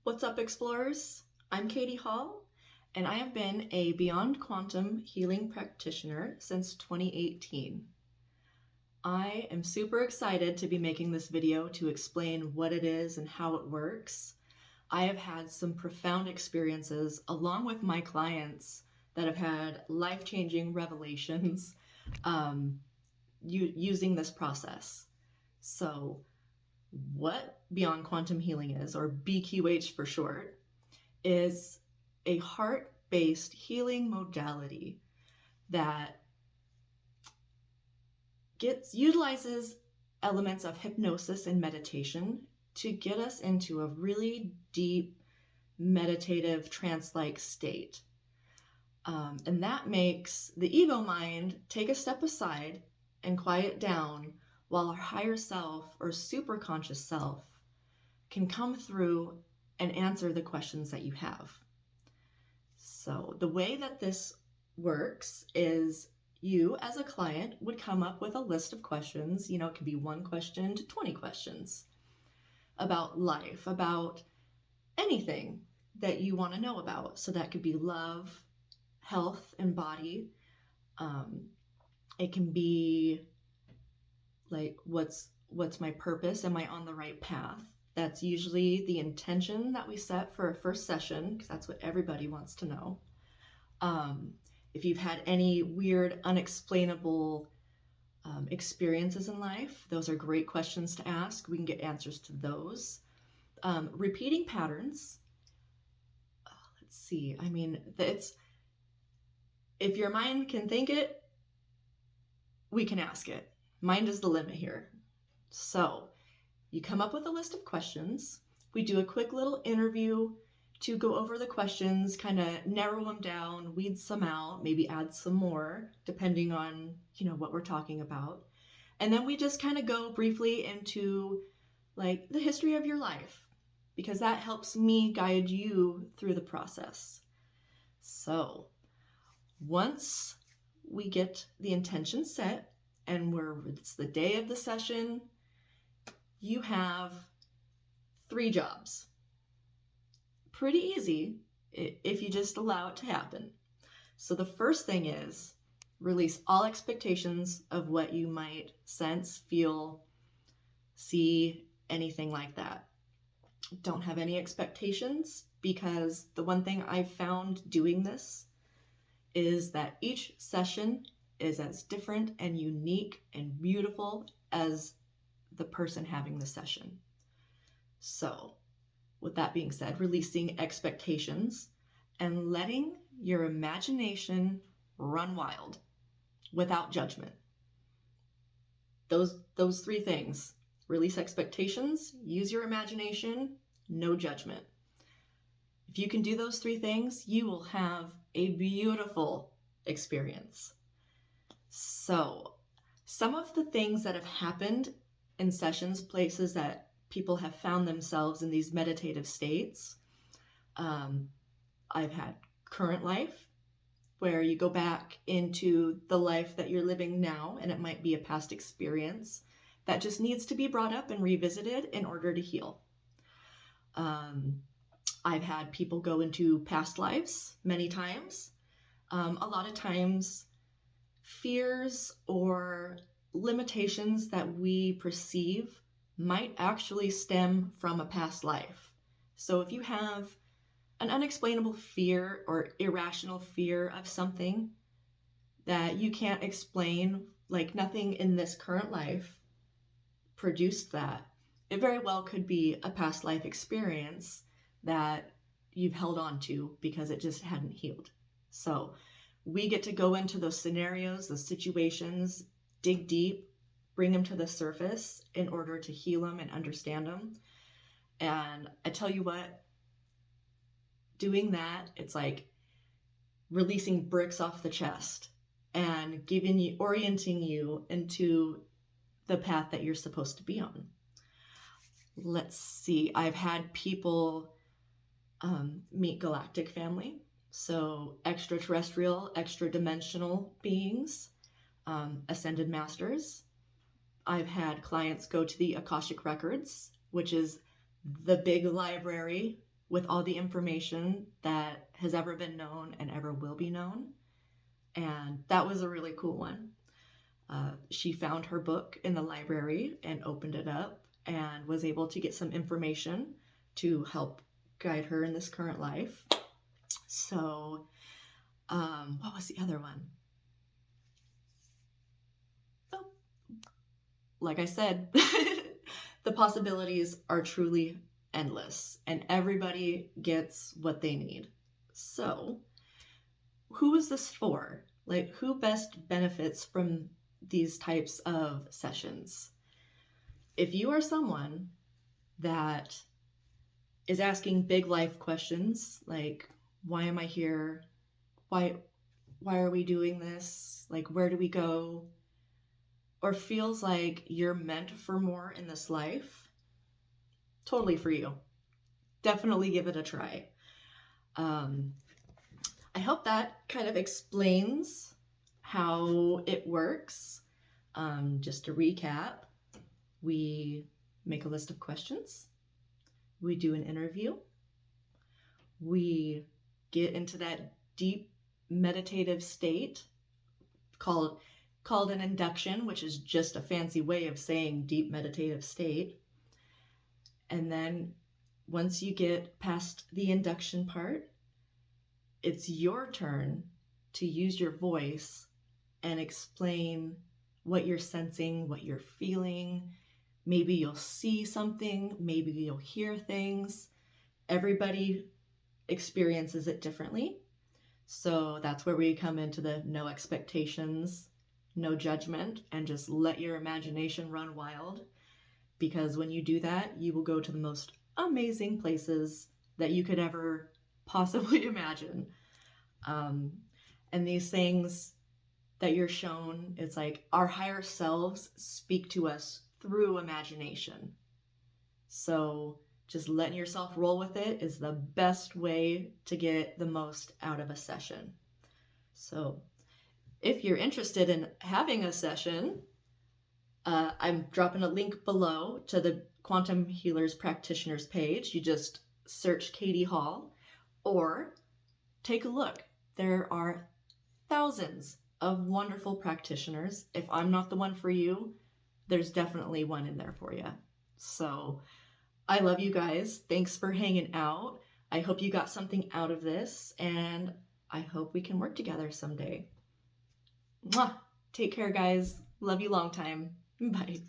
What's up, explorers? I'm Katie Hall, and I have been a Beyond Quantum healing practitioner since 2018. I am super excited to be making this video to explain what it is and how it works. I have had some profound experiences along with my clients that have had life-changing revelations using this process. So, what Beyond Quantum Healing is, or BQH for short, is a heart-based healing modality that utilizes elements of hypnosis and meditation to get us into a really deep meditative trance-like state. And that makes the ego mind take a step aside and quiet down while our higher self or superconscious self can come through and answer the questions that you have. So the way that this works is you as a client would come up with a list of questions. It could be 1 question to 20 questions about life, about anything that you want to know about. So that could be love, health, and body. It can be like, what's my purpose? Am I on the right path? That's usually the intention that we set for a first session, because that's what everybody wants to know. If you've had any weird, unexplainable experiences in life, those are great questions to ask. We can get answers to those. Repeating patterns. Let's see. If your mind can think it, we can ask it. Mind is the limit here. So you come up with a list of questions. We do a quick little interview to go over the questions, kind of narrow them down, weed some out, maybe add some more, depending on, what we're talking about. And then we just kind of go briefly into like the history of your life, because that helps me guide you through the process. So once we get the intention set and it's the day of the session, you have 3 jobs. Pretty easy if you just allow it to happen. So the first thing is release all expectations of what you might sense, feel, see, anything like that. Don't have any expectations, because the one thing I've found doing this is that each session is as different and unique and beautiful as the person having the session. So with that being said, releasing expectations and letting your imagination run wild without judgment. Those 3 things: release expectations, use your imagination, no judgment. If you can do those 3 things, you will have a beautiful experience. So some of the things that have happened in sessions, places that people have found themselves in these meditative states. I've had current life, where you go back into the life that you're living now, and it might be a past experience that just needs to be brought up and revisited in order to heal. I've had people go into past lives many times. A lot of times, fears or limitations that we perceive might actually stem from a past life. So if you have an unexplainable fear or irrational fear of something that you can't explain, like nothing in this current life produced that, it very well could be a past life experience that you've held on to because it just hadn't healed. So we get to go into those scenarios, those situations, dig deep, bring them to the surface in order to heal them and understand them. And I tell you what, doing that, it's like releasing bricks off the chest and orienting you into the path that you're supposed to be on. Let's see, I've had people meet galactic family, so extraterrestrial, extra-dimensional beings, ascended masters. I've had clients go to the Akashic Records, which is the big library with all the information that has ever been known and ever will be known. And that was a really cool one. She found her book in the library and opened it up and was able to get some information to help guide her in this current life. So, what was the other one? Oh, like I said, the possibilities are truly endless, and everybody gets what they need. So, who is this for? Like, who best benefits from these types of sessions? If you are someone that is asking big life questions like, why am I here? Why are we doing this? Like, where do we go? Or feels like you're meant for more in this life, totally for you. Definitely give it a try. I hope that kind of explains how it works. Just to recap, we make a list of questions. We do an interview. We get into that deep meditative state called an induction, which is just a fancy way of saying deep meditative state. And then once you get past the induction part, it's your turn to use your voice and explain what you're sensing, what you're feeling. Maybe you'll see something, maybe you'll hear things. Everybody experiences it differently. So that's where we come into the no expectations, no judgment, and just let your imagination run wild. Because when you do that, you will go to the most amazing places that you could ever possibly imagine. And these things that you're shown, it's like our higher selves speak to us through imagination. So just letting yourself roll with it is the best way to get the most out of a session. So if you're interested in having a session, I'm dropping a link below to the Quantum Healers Practitioners page. You just search Katie Hall, or take a look. There are thousands of wonderful practitioners. If I'm not the one for you, there's definitely one in there for you. So I love you guys. Thanks for hanging out. I hope you got something out of this, and I hope we can work together someday. Mwah! Take care, guys. Love you long time. Bye.